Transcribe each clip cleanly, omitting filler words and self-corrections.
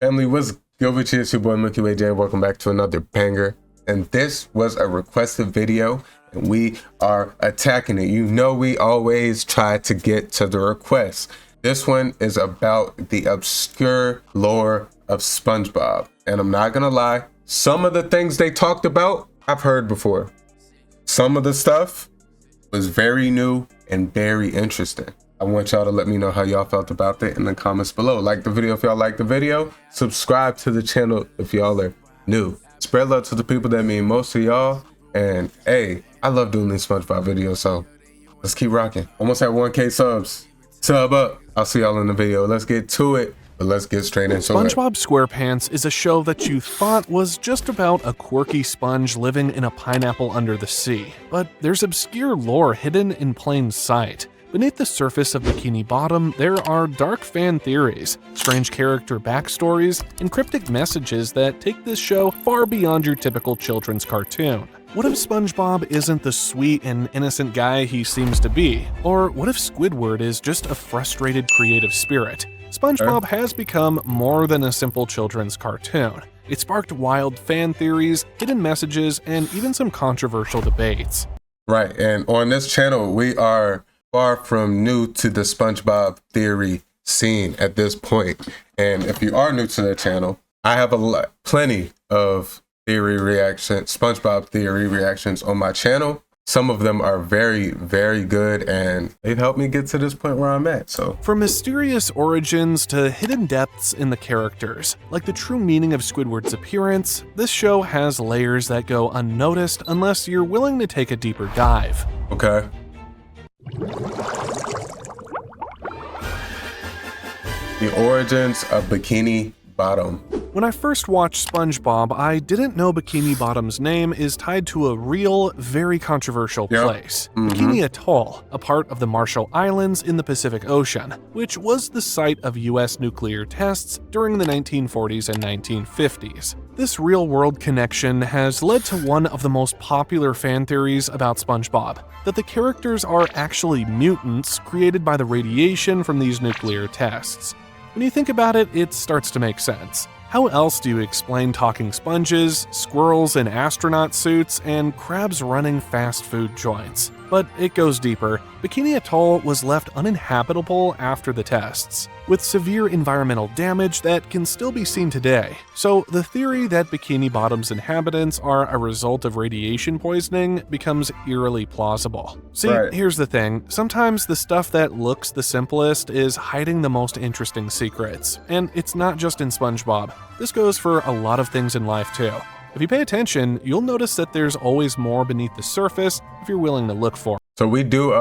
Family, what's good with you? It's your boy Milky Way J. Welcome back to another banger. And this was a requested video, and we are attacking it. You know we always try to get to the requests. This one is about the obscure lore of SpongeBob. And I'm not gonna lie, some of the things they talked about, I've heard before. Some of the stuff was very new and very interesting. I want y'all to let me know how y'all felt about it in the comments below. Like the video if y'all like the video. Subscribe to the channel if y'all are new. Spread love to the people that mean most to y'all. And hey, I love doing these SpongeBob videos, so let's keep rocking. Almost at 1K subs. Sub up. I'll see y'all in the video. Let's get to it. But let's get straight into it. SpongeBob SquarePants is a show that you thought was just about a quirky sponge living in a pineapple under the sea. But there's obscure lore hidden in plain sight. Beneath the surface of Bikini Bottom, there are dark fan theories, strange character backstories, and cryptic messages that take this show far beyond your typical children's cartoon. What if SpongeBob isn't the sweet and innocent guy he seems to be? Or what if Squidward is just a frustrated creative spirit? SpongeBob has become more than a simple children's cartoon. It sparked wild fan theories, hidden messages, and even some controversial debates. Right, and on this channel, we are far from new to the SpongeBob theory scene at this point. And if you are new to the channel, I have plenty of theory reactions, SpongeBob theory reactions on my channel. Some of them are very, very good, and they've helped me get to this point where I'm at, so. From mysterious origins to hidden depths in the characters, like the true meaning of Squidward's appearance, this show has layers that go unnoticed unless you're willing to take a deeper dive. Okay. The origins of Bikini Bottom. When I first watched SpongeBob, I didn't know Bikini Bottom's name is tied to a real, very controversial place. Bikini Atoll, a part of the Marshall Islands in the Pacific Ocean, which was the site of US nuclear tests during the 1940s and 1950s. This real-world connection has led to one of the most popular fan theories about SpongeBob, that the characters are actually mutants created by the radiation from these nuclear tests. When you think about it, it starts to make sense. How else do you explain talking sponges, squirrels in astronaut suits, and crabs running fast food joints? But it goes deeper. Bikini Atoll was left uninhabitable after the tests, with severe environmental damage that can still be seen today. So the theory that Bikini Bottom's inhabitants are a result of radiation poisoning becomes eerily plausible. See, Here's the thing. Sometimes the stuff that looks the simplest is hiding the most interesting secrets. And it's not just in SpongeBob. This goes for a lot of things in life too. If you pay attention, you'll notice that there's always more beneath the surface if you're willing to look for it. So we do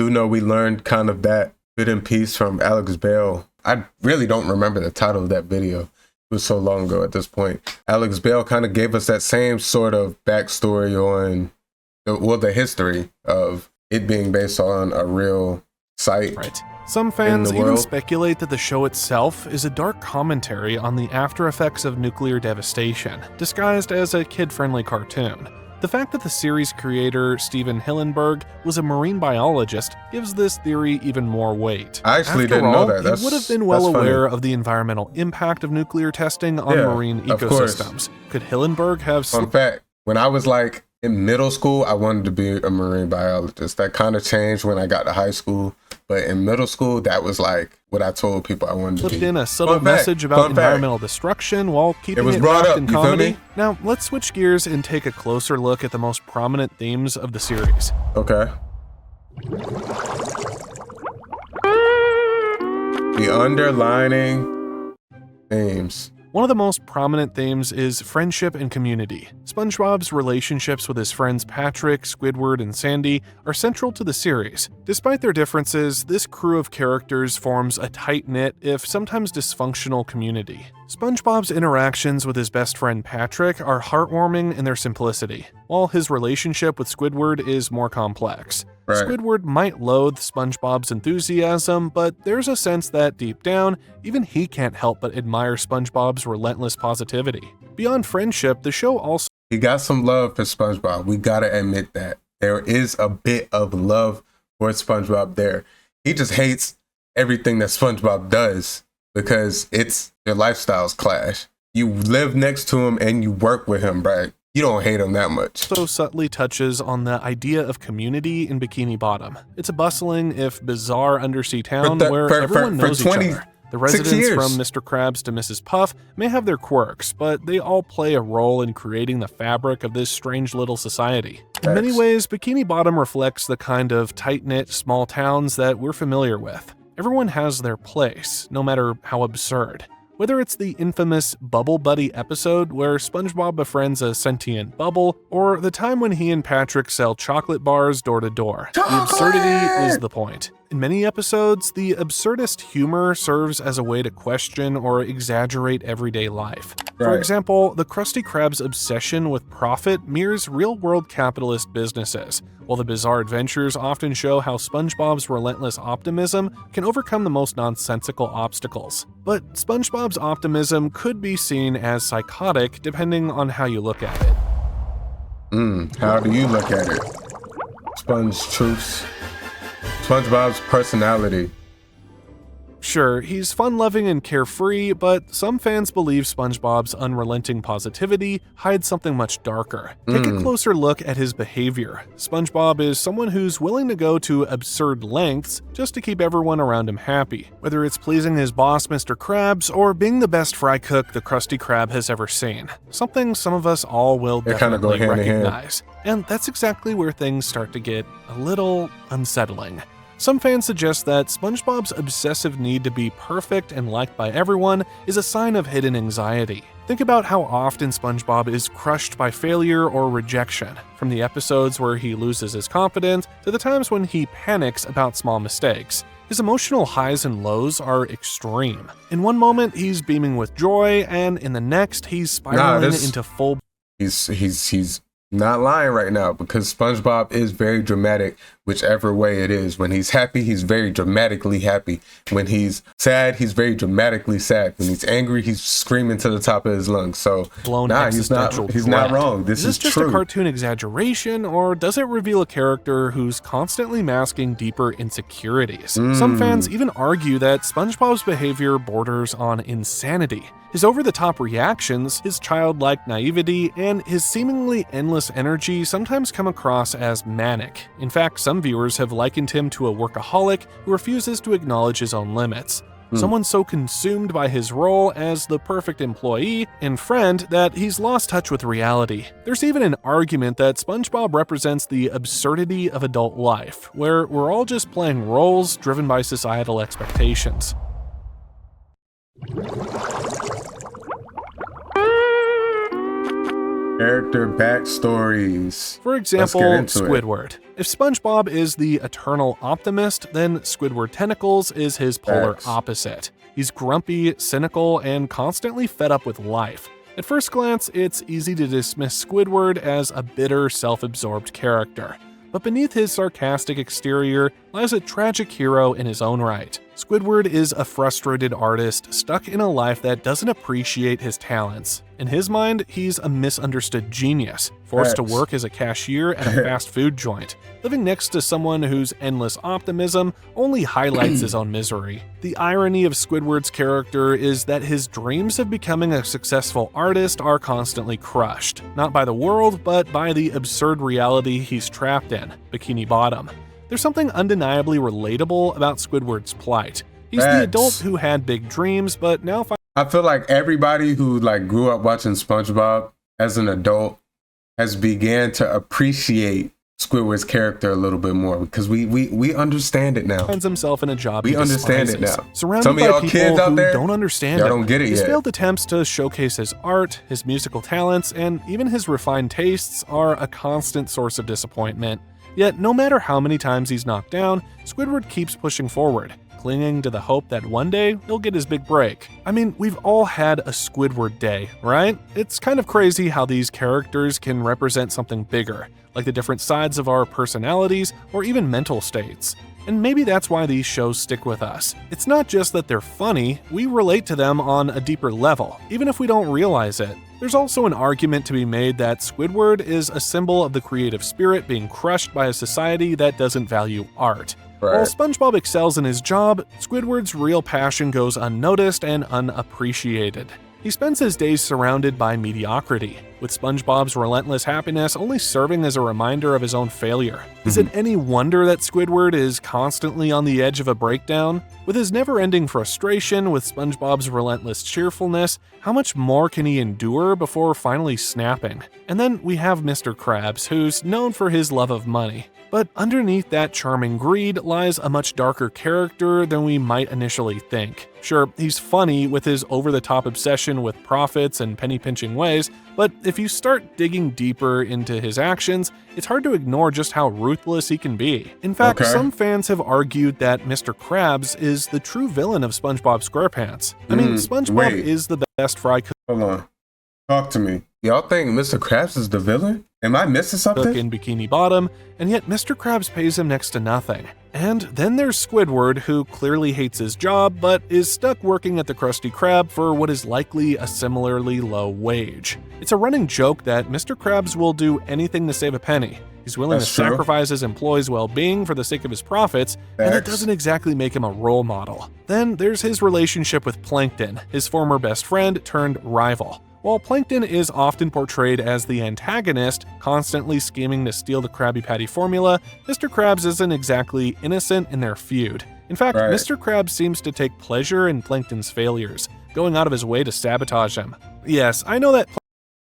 know we learned kind of that bit and piece from Alex Bale. I really don't remember the title of that video. It was so long ago at this point. Alex Bale kind of gave us that same sort of backstory on the history of it being based on a real site. Right. Some fans even speculate that the show itself is a dark commentary on the after effects of nuclear devastation, disguised as a kid-friendly cartoon. The fact that the series creator, Steven Hillenburg, was a marine biologist gives this theory even more weight. I actually didn't know that. He would have been well aware of the environmental impact of nuclear testing on marine ecosystems. Could Hillenburg have... Fun fact, when I was like in middle school, I wanted to be a marine biologist. That kind of changed when I got to high school. But in middle school, that was like what I told people I wanted to be. Slipped in a subtle message about environmental destruction while keeping it wrapped in comedy. Now, let's switch gears and take a closer look at the most prominent themes of the series. Okay. The underlining themes. One of the most prominent themes is friendship and community. SpongeBob's relationships with his friends Patrick, Squidward, and Sandy are central to the series. Despite their differences, this crew of characters forms a tight-knit, if sometimes dysfunctional, community. SpongeBob's interactions with his best friend Patrick are heartwarming in their simplicity, while his relationship with Squidward is more complex. Squidward might loathe SpongeBob's enthusiasm, but there's a sense that deep down, even he can't help but admire SpongeBob's relentless positivity. Beyond friendship, the show also... He got some love for SpongeBob. We gotta admit that. There is a bit of love for SpongeBob there. He just hates everything that SpongeBob does because your lifestyles clash. You live next to him and you work with him, right? You don't hate him that much. So subtly touches on the idea of community in Bikini Bottom. It's a bustling, if bizarre, undersea town where everyone knows each other. The residents from Mr. Krabs to Mrs. Puff may have their quirks, but they all play a role in creating the fabric of this strange little society. In many ways, Bikini Bottom reflects the kind of tight-knit small towns that we're familiar with. Everyone has their place, no matter how absurd. Whether it's the infamous Bubble Buddy episode where SpongeBob befriends a sentient bubble, or the time when he and Patrick sell chocolate bars door to door, the absurdity is the point. In many episodes, the absurdist humor serves as a way to question or exaggerate everyday life. For example, the Krusty Krab's obsession with profit mirrors real-world capitalist businesses, while the bizarre adventures often show how SpongeBob's relentless optimism can overcome the most nonsensical obstacles. But SpongeBob's optimism could be seen as psychotic depending on how you look at it. How do you look at it? SpongeTruths. SpongeBob's personality. Sure, he's fun-loving and carefree, but some fans believe SpongeBob's unrelenting positivity hides something much darker. Take a closer look at his behavior. SpongeBob is someone who's willing to go to absurd lengths just to keep everyone around him happy, whether it's pleasing his boss, Mr. Krabs, or being the best fry cook the Krusty Krab has ever seen. Something some of us all will definitely recognize. And that's exactly where things start to get a little unsettling. Some fans suggest that SpongeBob's obsessive need to be perfect and liked by everyone is a sign of hidden anxiety. Think about how often SpongeBob is crushed by failure or rejection, from the episodes where he loses his confidence to the times when he panics about small mistakes. His emotional highs and lows are extreme. In one moment, he's beaming with joy, and in the next, he's spiraling into full... He's not lying right now, because SpongeBob is very dramatic, whichever way it is. When he's happy, he's very dramatically happy. When he's sad, he's very dramatically sad. When he's angry, he's screaming to the top of his lungs. So he's not wrong. This is just true. A cartoon exaggeration, or does it reveal a character who's constantly masking deeper insecurities? Some fans even argue that SpongeBob's behavior borders on insanity. His over-the-top reactions, his childlike naivety, and his seemingly endless energy sometimes come across as manic. In fact, some viewers have likened him to a workaholic who refuses to acknowledge his own limits. Someone so consumed by his role as the perfect employee and friend that he's lost touch with reality. There's even an argument that SpongeBob represents the absurdity of adult life, where we're all just playing roles driven by societal expectations. Character backstories. For example, Squidward. If SpongeBob is the eternal optimist, then Squidward Tentacles is his polar opposite. He's grumpy, cynical, and constantly fed up with life. At first glance, it's easy to dismiss Squidward as a bitter, self-absorbed character. But beneath his sarcastic exterior lies a tragic hero in his own right. Squidward is a frustrated artist stuck in a life that doesn't appreciate his talents. In his mind, he's a misunderstood genius, forced to work as a cashier at a fast food joint, living next to someone whose endless optimism only highlights his own misery. The irony of Squidward's character is that his dreams of becoming a successful artist are constantly crushed, not by the world, but by the absurd reality he's trapped in, Bikini Bottom. There's something undeniably relatable about Squidward's plight. He's the adult who had big dreams, but now I feel like everybody who grew up watching SpongeBob as an adult has began to appreciate Squidward's character a little bit more, because we understand it now. Finds himself in a job we understand it now. Surrounded Some of by y'all people kids out who there don't understand him. Don't get it His yet. failed attempts to showcase his art, his musical talents, and even his refined tastes are a constant source of disappointment. Yet, no matter how many times he's knocked down, Squidward keeps pushing forward, clinging to the hope that one day he'll get his big break. I mean, we've all had a Squidward day, right? It's kind of crazy how these characters can represent something bigger, like the different sides of our personalities or even mental states. And maybe that's why these shows stick with us. It's not just that they're funny, we relate to them on a deeper level, even if we don't realize it. There's also an argument to be made that Squidward is a symbol of the creative spirit being crushed by a society that doesn't value art. While SpongeBob excels in his job, Squidward's real passion goes unnoticed and unappreciated. He spends his days surrounded by mediocrity, with SpongeBob's relentless happiness only serving as a reminder of his own failure. Is it any wonder that Squidward is constantly on the edge of a breakdown? With his never-ending frustration with SpongeBob's relentless cheerfulness, how much more can he endure before finally snapping? And then we have Mr. Krabs, who's known for his love of money. But underneath that charming greed lies a much darker character than we might initially think. Sure, he's funny with his over-the-top obsession with profits and penny-pinching ways, but if you start digging deeper into his actions, it's hard to ignore just how ruthless he can be. In fact, some fans have argued that Mr. Krabs is the true villain of SpongeBob SquarePants. I mean, SpongeBob is the best fry cook. Hold on. Talk to me. Y'all think Mr. Krabs is the villain? Am I missing something? In Bikini Bottom, and yet Mr. Krabs pays him next to nothing. And then there's Squidward, who clearly hates his job, but is stuck working at the Krusty Krab for what is likely a similarly low wage. It's a running joke that Mr. Krabs will do anything to save a penny. He's willing to sacrifice his employees' well-being for the sake of his profits, and it doesn't exactly make him a role model. Then there's his relationship with Plankton, his former best friend turned rival. While Plankton is often portrayed as the antagonist, constantly scheming to steal the Krabby Patty formula, Mr. Krabs isn't exactly innocent in their feud. In fact, Mr. Krabs seems to take pleasure in Plankton's failures, going out of his way to sabotage him. Yes, I know that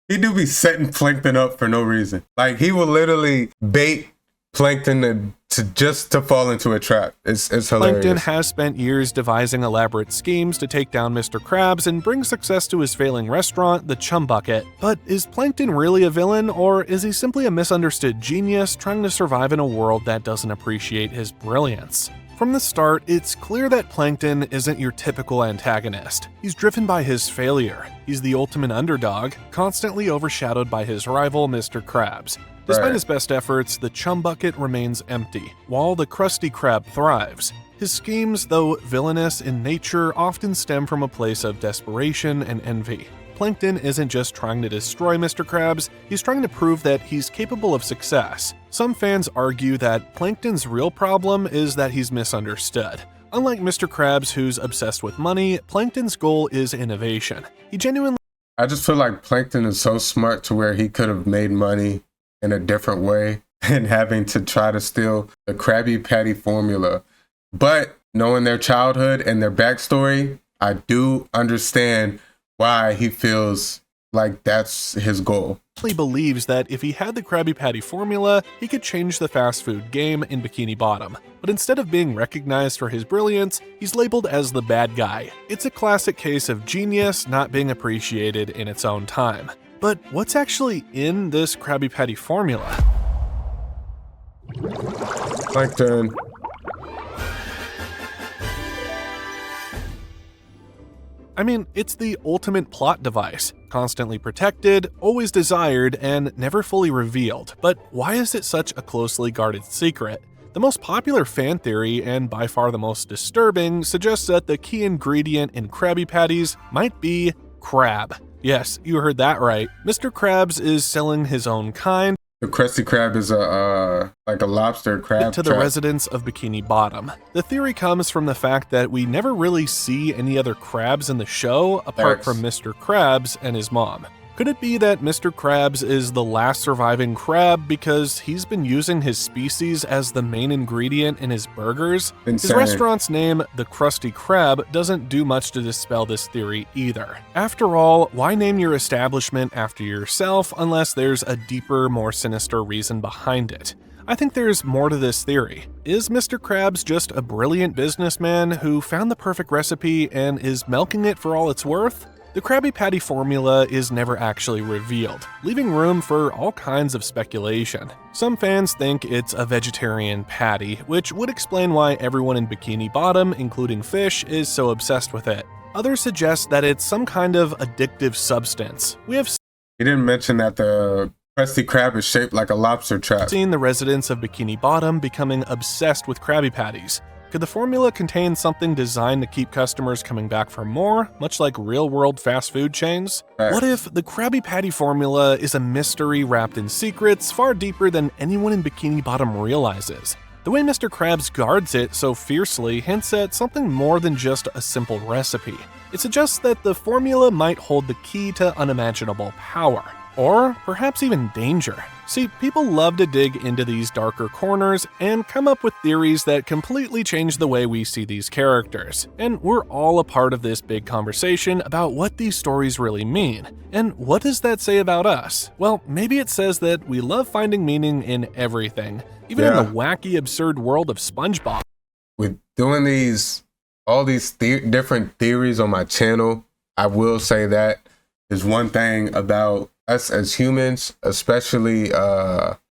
he do be setting Plankton up for no reason. Like, he will literally bait Plankton to fall into a trap. It's hilarious. Plankton has spent years devising elaborate schemes to take down Mr. Krabs and bring success to his failing restaurant, the Chum Bucket. But is Plankton really a villain, or is he simply a misunderstood genius trying to survive in a world that doesn't appreciate his brilliance? From the start, it's clear that Plankton isn't your typical antagonist. He's driven by his failure. He's the ultimate underdog, constantly overshadowed by his rival, Mr. Krabs. Despite his best efforts, the Chum Bucket remains empty, while the Krusty Krab thrives. His schemes, though villainous in nature, often stem from a place of desperation and envy. Plankton isn't just trying to destroy Mr. Krabs, he's trying to prove that he's capable of success. Some fans argue that Plankton's real problem is that he's misunderstood. Unlike Mr. Krabs, who's obsessed with money, Plankton's goal is innovation. I just feel like Plankton is so smart to where he could have made money in a different way than having to try to steal the Krabby Patty formula. But knowing their childhood and their backstory, I do understand why he feels like that's his goal. He believes that if he had the Krabby Patty formula, he could change the fast food game in Bikini Bottom. But instead of being recognized for his brilliance, he's labeled as the bad guy. It's a classic case of genius not being appreciated in its own time. But what's actually in this Krabby Patty formula? Plankton. I mean, it's the ultimate plot device. Constantly protected, always desired, and never fully revealed. But why is it such a closely guarded secret? The most popular fan theory, and by far the most disturbing, suggests that the key ingredient in Krabby Patties might be crab. Yes, you heard that right. Mr. Krabs is selling his own kind. The Krusty Krab is like a lobster crab to the residents of Bikini Bottom. The theory comes from the fact that we never really see any other crabs in the show apart from Mr. Krabs and his mom. Could it be that Mr. Krabs is the last surviving crab because he's been using his species as the main ingredient in his burgers? His restaurant's name, the Krusty Krab, doesn't do much to dispel this theory either. After all, why name your establishment after yourself unless there's a deeper, more sinister reason behind it? I think there's more to this theory. Is Mr. Krabs just a brilliant businessman who found the perfect recipe and is milking it for all it's worth? The Krabby Patty formula is never actually revealed, leaving room for all kinds of speculation. Some fans think it's a vegetarian patty, which would explain why everyone in Bikini Bottom, including Fish, is so obsessed with it. Others suggest that it's some kind of addictive substance. He didn't mention that the Krusty Krab is shaped like a lobster trap. Seen the residents of Bikini Bottom becoming obsessed with Krabby Patties. Could the formula contain something designed to keep customers coming back for more, much like real-world fast food chains? What if the Krabby Patty formula is a mystery wrapped in secrets far deeper than anyone in Bikini Bottom realizes? The way Mr. Krabs guards it so fiercely hints at something more than just a simple recipe. It suggests that the formula might hold the key to unimaginable power, or perhaps even danger. See, people love to dig into these darker corners and come up with theories that completely change the way we see these characters. And we're all a part of this big conversation about what these stories really mean. And what does that say about us? Well, maybe it says that we love finding meaning in everything, even in the wacky, absurd world of SpongeBob. With doing all these different theories on my channel, I will say that is one thing about us as humans, especially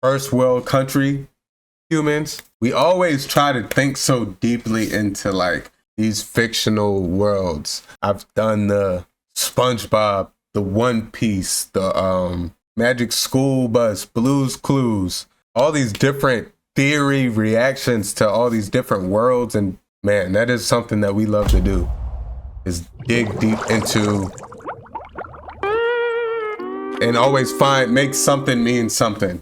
first world country humans. We always try to think so deeply into like these fictional worlds. I've done the SpongeBob, the One Piece, the Magic School Bus, Blue's Clues, all these different theory reactions to all these different worlds. And man, that is something that we love to do, is dig deep into and always make something mean something.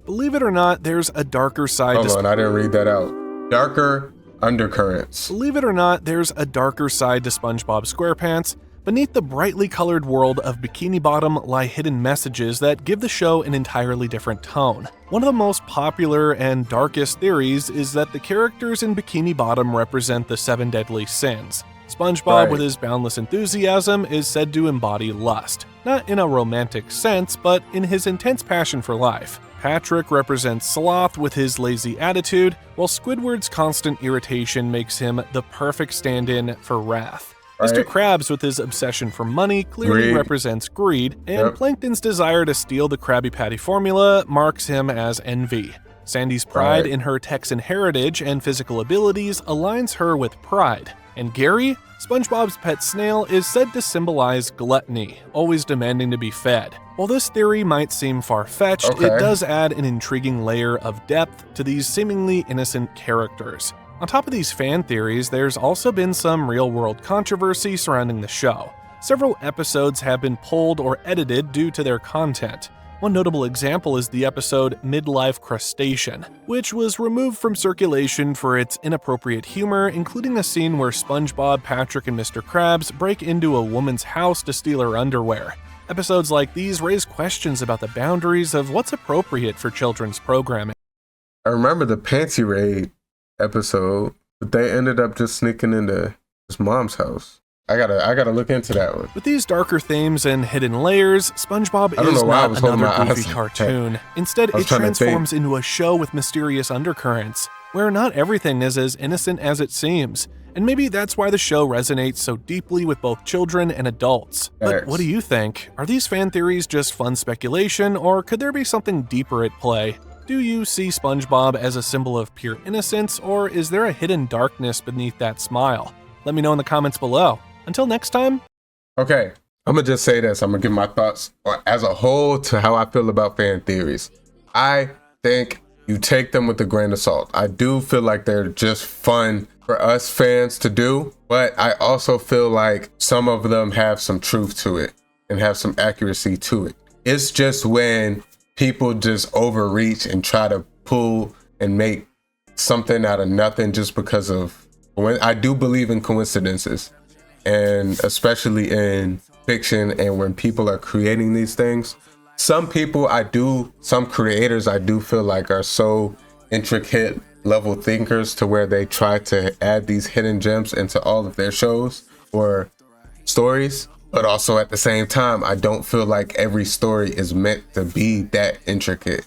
Believe it or not, there's a darker side Hold on, I didn't read that out. Darker undercurrents. Believe it or not, there's a darker side to SpongeBob SquarePants. Beneath the brightly colored world of Bikini Bottom lie hidden messages that give the show an entirely different tone. One of the most popular and darkest theories is that the characters in Bikini Bottom represent the 7 deadly sins. SpongeBob, with his boundless enthusiasm, is said to embody lust. Not in a romantic sense, but in his intense passion for life. Patrick represents sloth with his lazy attitude, while Squidward's constant irritation makes him the perfect stand-in for wrath. Mr. Krabs, with his obsession for money, clearly represents greed, and Plankton's desire to steal the Krabby Patty formula marks him as envy. Sandy's pride in her Texan heritage and physical abilities aligns her with pride. And Gary, SpongeBob's pet snail, is said to symbolize gluttony, always demanding to be fed. While this theory might seem far-fetched, it does add an intriguing layer of depth to these seemingly innocent characters. On top of these fan theories, there's also been some real-world controversy surrounding the show. Several episodes have been pulled or edited due to their content. One notable example is the episode Midlife Crustacean, which was removed from circulation for its inappropriate humor, including a scene where SpongeBob, Patrick, and Mr. Krabs break into a woman's house to steal her underwear. Episodes like these raise questions about the boundaries of what's appropriate for children's programming. I remember the Panty Raid episode, but they ended up just sneaking into his mom's house. I gotta look into that one. With these darker themes and hidden layers, SpongeBob is not another goofy cartoon. Instead, it transforms into a show with mysterious undercurrents, where not everything is as innocent as it seems. And maybe that's why the show resonates so deeply with both children and adults. But what do you think? Are these fan theories just fun speculation, or could there be something deeper at play? Do you see SpongeBob as a symbol of pure innocence, or is there a hidden darkness beneath that smile? Let me know in the comments below. Until next time. Okay, I'm gonna just say this. I'm gonna give my thoughts as a whole to how I feel about fan theories. I think you take them with a grain of salt. I do feel like they're just fun for us fans to do, but I also feel like some of them have some truth to it and have some accuracy to it. It's just when people just overreach and try to pull and make something out of nothing just because of, when I do believe in coincidences. And especially in fiction and when people are creating these things, some creators I do feel like are so intricate level thinkers to where they try to add these hidden gems into all of their shows or stories. But also at the same time, I don't feel like every story is meant to be that intricate.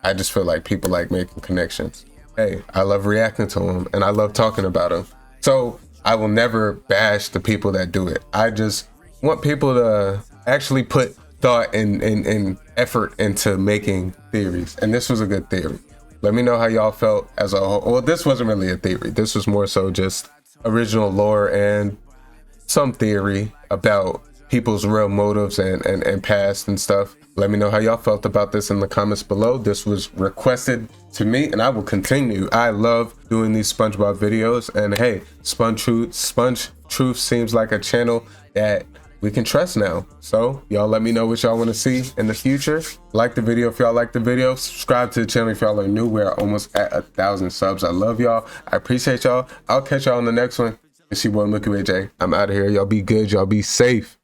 I just feel like people like making connections. Hey, I love reacting to them and I love talking about them. So I will never bash the people that do it. I just want people to actually put thought and effort into making theories. And this was a good theory. Let me know how y'all felt as a whole. Well, this wasn't really a theory. This was more so just original lore and some theory about people's real motives and past and stuff. Let me know how y'all felt about this in the comments below. This was requested to me and I will continue. I love doing these SpongeBob videos, and hey, SpongeTruths seems like a channel that we we can trust now. So y'all let me know what y'all want to see in the future. Like the video if y'all like the video. Subscribe to the channel if y'all are new. We're almost at 1,000 subs. I love y'all. I appreciate y'all. I'll catch y'all on the next one. It's your boy Milky Way J. I'm out of here. Y'all be good. Y'all be safe.